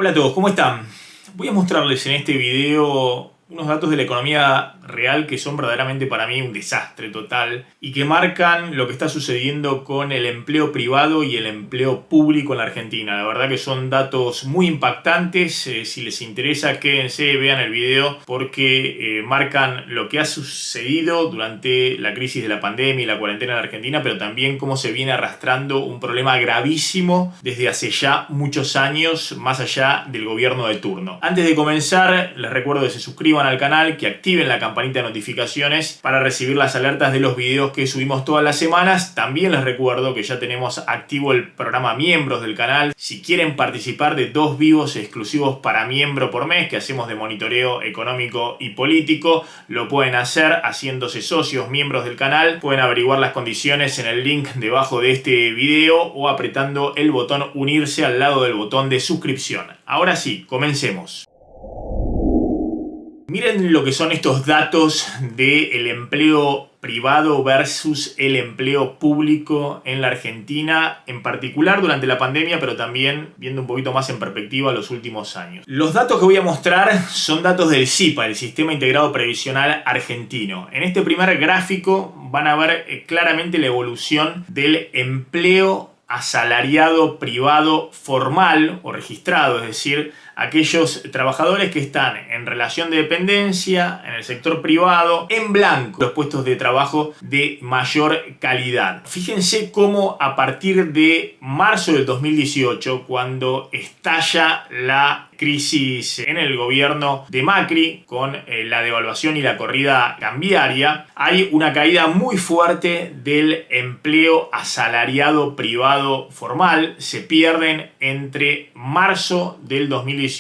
Hola a todos, ¿cómo están? Voy a mostrarles en este video unos datos de la economía real que son verdaderamente para mí un desastre total y que marcan lo que está sucediendo con el empleo privado y el empleo público en la Argentina. La verdad que son datos muy impactantes. Si les interesa, quédense, vean el video porque marcan lo que ha sucedido durante la crisis de la pandemia y la cuarentena en la Argentina, pero también cómo se viene arrastrando un problema gravísimo desde hace ya muchos años, más allá del gobierno de turno. Antes de comenzar, les recuerdo que se suscriban al canal, que activen la campanita de notificaciones para recibir las alertas de los videos que subimos todas las semanas. También les recuerdo que ya tenemos activo el programa miembros del canal. Si quieren participar de 2 vivos exclusivos para miembro por mes que hacemos de monitoreo económico y político, lo pueden hacer haciéndose socios miembros del canal. Pueden averiguar las condiciones en el link debajo de este video o apretando el botón unirse al lado del botón de suscripción. Ahora sí, comencemos. Miren lo que son estos datos del empleo privado versus el empleo público en la Argentina, en particular durante la pandemia, pero también viendo un poquito más en perspectiva los últimos años. Los datos que voy a mostrar son datos del SIPA, el Sistema Integrado Previsional Argentino. En este primer gráfico van a ver claramente la evolución del empleo asalariado privado formal o registrado, es decir, aquellos trabajadores que están en relación de dependencia, en el sector privado, en blanco, los puestos de trabajo de mayor calidad. Fíjense cómo a partir de marzo del 2018, cuando estalla la crisis en el gobierno de Macri con la devaluación y la corrida cambiaria, hay una caída muy fuerte del empleo asalariado privado formal. Se pierden entre marzo del 2018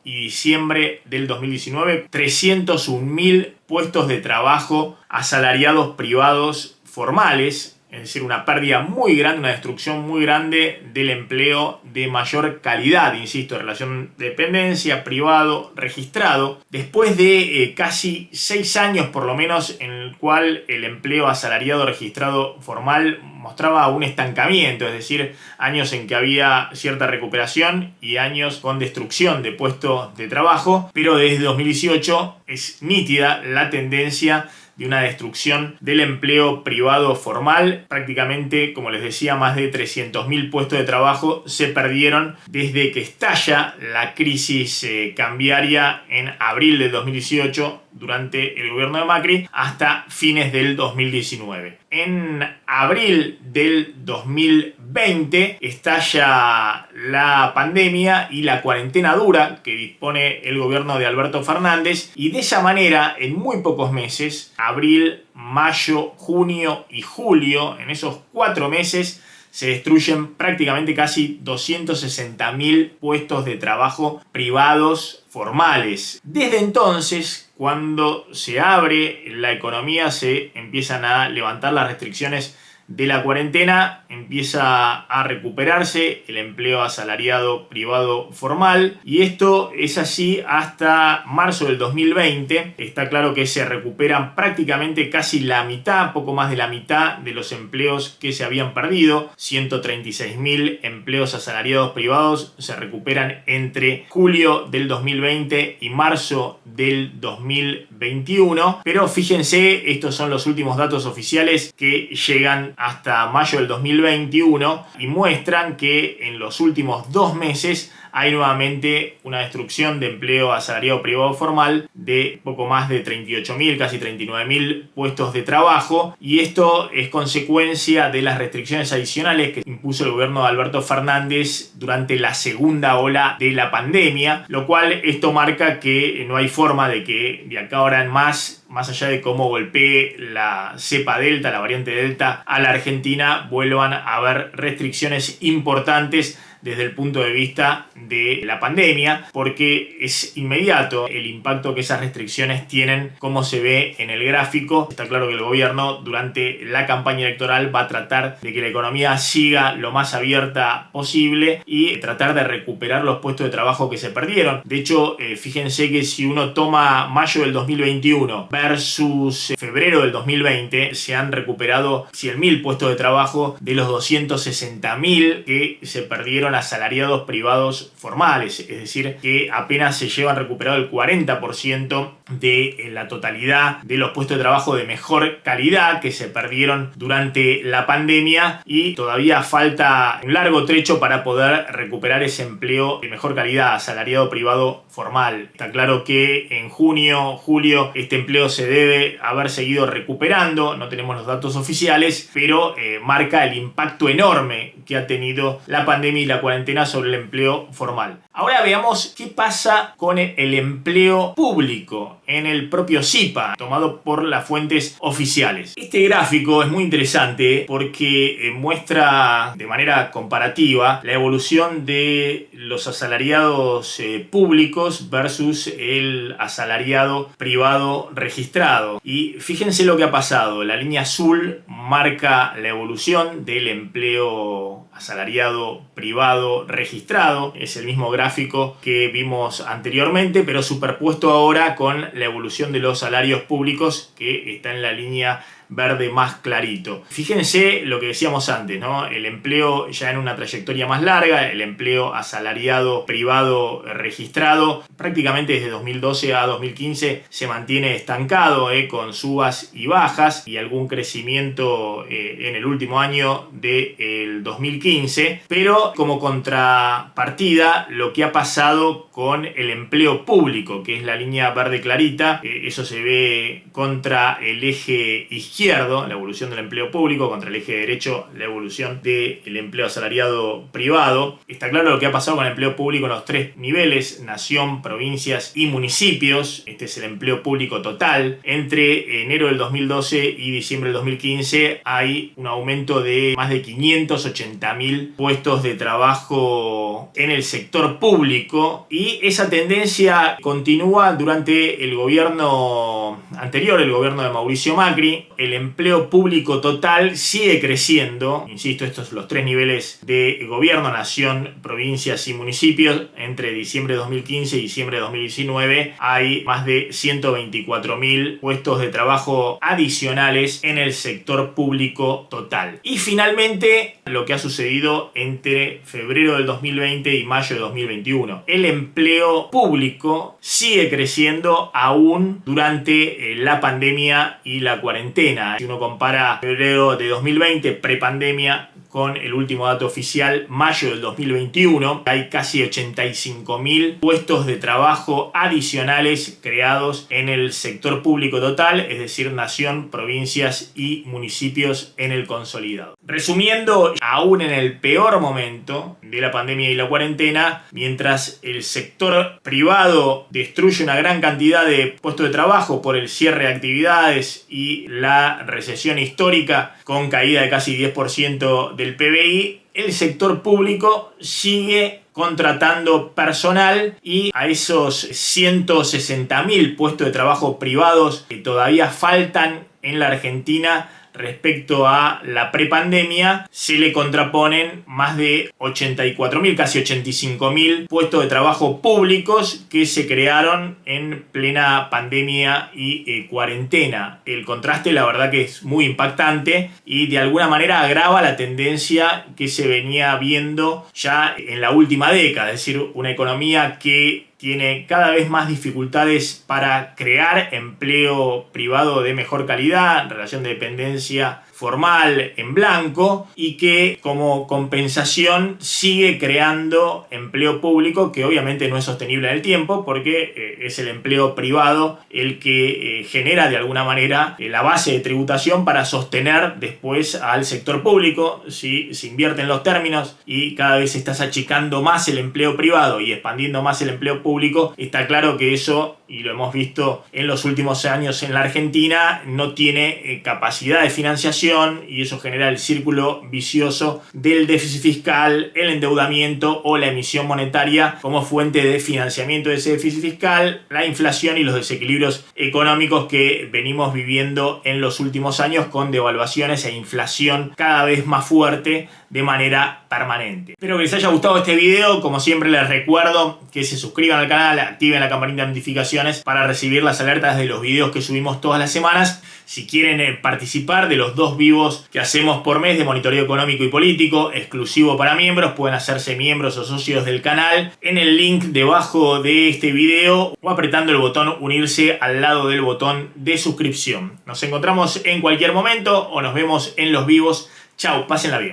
y diciembre del 2019 301.000 puestos de trabajo asalariados privados formales. Es decir, una pérdida muy grande, una destrucción muy grande del empleo de mayor calidad, insisto, relación de dependencia, privado, registrado. Después de casi 6 años por lo menos en el cual el empleo asalariado registrado formal mostraba un estancamiento, es decir, años en que había cierta recuperación y años con destrucción de puestos de trabajo, pero desde 2018 es nítida la tendencia de una destrucción del empleo privado formal. Prácticamente, como les decía, más de 300.000 puestos de trabajo se perdieron desde que estalla la crisis cambiaria en abril del 2018 durante el gobierno de Macri hasta fines del 2019. En abril del 2020 estalla la pandemia y la cuarentena dura que dispone el gobierno de Alberto Fernández, y de esa manera en muy pocos meses, abril, mayo, junio y julio, en esos 4 meses se destruyen prácticamente casi 260.000 puestos de trabajo privados formales. Desde entonces, cuando se abre la economía, se empiezan a levantar las restricciones de la cuarentena, empieza a recuperarse el empleo asalariado privado formal, y esto es así hasta marzo del 2020. Está claro que se recuperan prácticamente casi la mitad, poco más de la mitad de los empleos que se habían perdido. 136.000 empleos asalariados privados se recuperan entre julio del 2020 y marzo del 2021, pero fíjense, estos son los últimos datos oficiales que llegan hasta mayo del 2021 y muestran que en los últimos 2 meses hay nuevamente una destrucción de empleo asalariado privado formal de poco más de 38.000, casi 39.000 puestos de trabajo, y esto es consecuencia de las restricciones adicionales que impuso el gobierno de Alberto Fernández durante la segunda ola de la pandemia, lo cual esto marca que no hay forma de que de acá ahora en más allá de cómo golpee la cepa Delta, la variante Delta a la Argentina, vuelvan a haber restricciones importantes desde el punto de vista de la pandemia, porque es inmediato el impacto que esas restricciones tienen, como se ve en el gráfico. Está claro que el gobierno durante la campaña electoral va a tratar de que la economía siga lo más abierta posible y tratar de recuperar los puestos de trabajo que se perdieron. De hecho, fíjense que si uno toma mayo del 2021 versus febrero del 2020, se han recuperado 100.000 puestos de trabajo de los 260.000 que se perdieron fueron asalariados privados formales, es decir, que apenas se llevan recuperado el 40% de la totalidad de los puestos de trabajo de mejor calidad que se perdieron durante la pandemia, y todavía falta un largo trecho para poder recuperar ese empleo de mejor calidad, asalariado privado formal. Está claro que en junio, julio, este empleo se debe haber seguido recuperando, no tenemos los datos oficiales, pero marca el impacto enorme que ha tenido la pandemia y la cuarentena sobre el empleo formal. Ahora veamos qué pasa con el empleo público en el propio CIPA, tomado por las fuentes oficiales. Este gráfico es muy interesante porque muestra de manera comparativa la evolución de los asalariados públicos versus el asalariado privado registrado. Y fíjense lo que ha pasado. La línea azul marca la evolución del empleo asalariado privado registrado. Es el mismo gráfico que vimos anteriormente, pero superpuesto ahora con la evolución de los salarios públicos, que está en la línea verde más clarito. Fíjense lo que decíamos antes, ¿no? El empleo ya en una trayectoria más larga, el empleo asalariado privado registrado, prácticamente desde 2012 a 2015 se mantiene estancado, con subas y bajas y algún crecimiento en el último año del 2015, pero como contrapartida lo que ha pasado con el empleo público, que es la línea verde clarita, eso se ve contra el eje izquierdo, la evolución del empleo público, contra el eje derecho, la evolución del empleo asalariado privado. Está claro lo que ha pasado con el empleo público en los tres niveles: nación, provincias y municipios. Este es el empleo público total. Entre enero del 2012 y diciembre del 2015 hay un aumento de más de 580.000 puestos de trabajo en el sector público, y esa tendencia continúa durante el gobierno anterior, el gobierno de Mauricio Macri. El empleo público total sigue creciendo, insisto, estos son los tres niveles de gobierno: nación, provincias y municipios. Entre diciembre de 2015 y diciembre de 2019 hay más de 124.000 puestos de trabajo adicionales en el sector público total. Y finalmente, lo que ha sucedido entre febrero del 2020 y mayo de 2021. El empleo público sigue creciendo aún durante la pandemia y la cuarentena. Si uno compara febrero de 2020, prepandemia, con el último dato oficial, mayo del 2021, hay casi 85.000 puestos de trabajo adicionales creados en el sector público total, es decir, nación, provincias y municipios en el consolidado. Resumiendo, aún en el peor momento de la pandemia y la cuarentena, mientras el sector privado destruye una gran cantidad de puestos de trabajo por el cierre de actividades y la recesión histórica con caída de casi 10% del PBI, el sector público sigue contratando personal, y a esos 160.000 puestos de trabajo privados que todavía faltan en la Argentina respecto a la prepandemia, se le contraponen más de 84.000, casi 85.000 puestos de trabajo públicos que se crearon en plena pandemia y cuarentena. El contraste, la verdad, que es muy impactante y de alguna manera agrava la tendencia que se venía viendo ya en la última década, es decir, una economía que tiene cada vez más dificultades para crear empleo privado de mejor calidad, relación de dependencia formal en blanco, y que como compensación sigue creando empleo público que obviamente no es sostenible en el tiempo, porque es el empleo privado el que genera de alguna manera la base de tributación para sostener después al sector público. Si se invierten los términos y cada vez estás achicando más el empleo privado y expandiendo más el empleo público, está claro que eso, y lo hemos visto en los últimos años en la Argentina, no tiene capacidad de financiación, y eso genera el círculo vicioso del déficit fiscal, el endeudamiento o la emisión monetaria como fuente de financiamiento de ese déficit fiscal, la inflación y los desequilibrios económicos que venimos viviendo en los últimos años, con devaluaciones e inflación cada vez más fuerte de manera permanente. Espero que les haya gustado este video. Como siempre, les recuerdo que se suscriban al canal, activen la campanita de notificaciones notificaciones para recibir las alertas de los videos que subimos todas las semanas. Si quieren participar de los 2 vivos que hacemos por mes de monitoreo económico y político, exclusivo para miembros, pueden hacerse miembros o socios del canal en el link debajo de este video o apretando el botón unirse al lado del botón de suscripción. Nos encontramos en cualquier momento o nos vemos en los vivos. Chau, pásenla bien.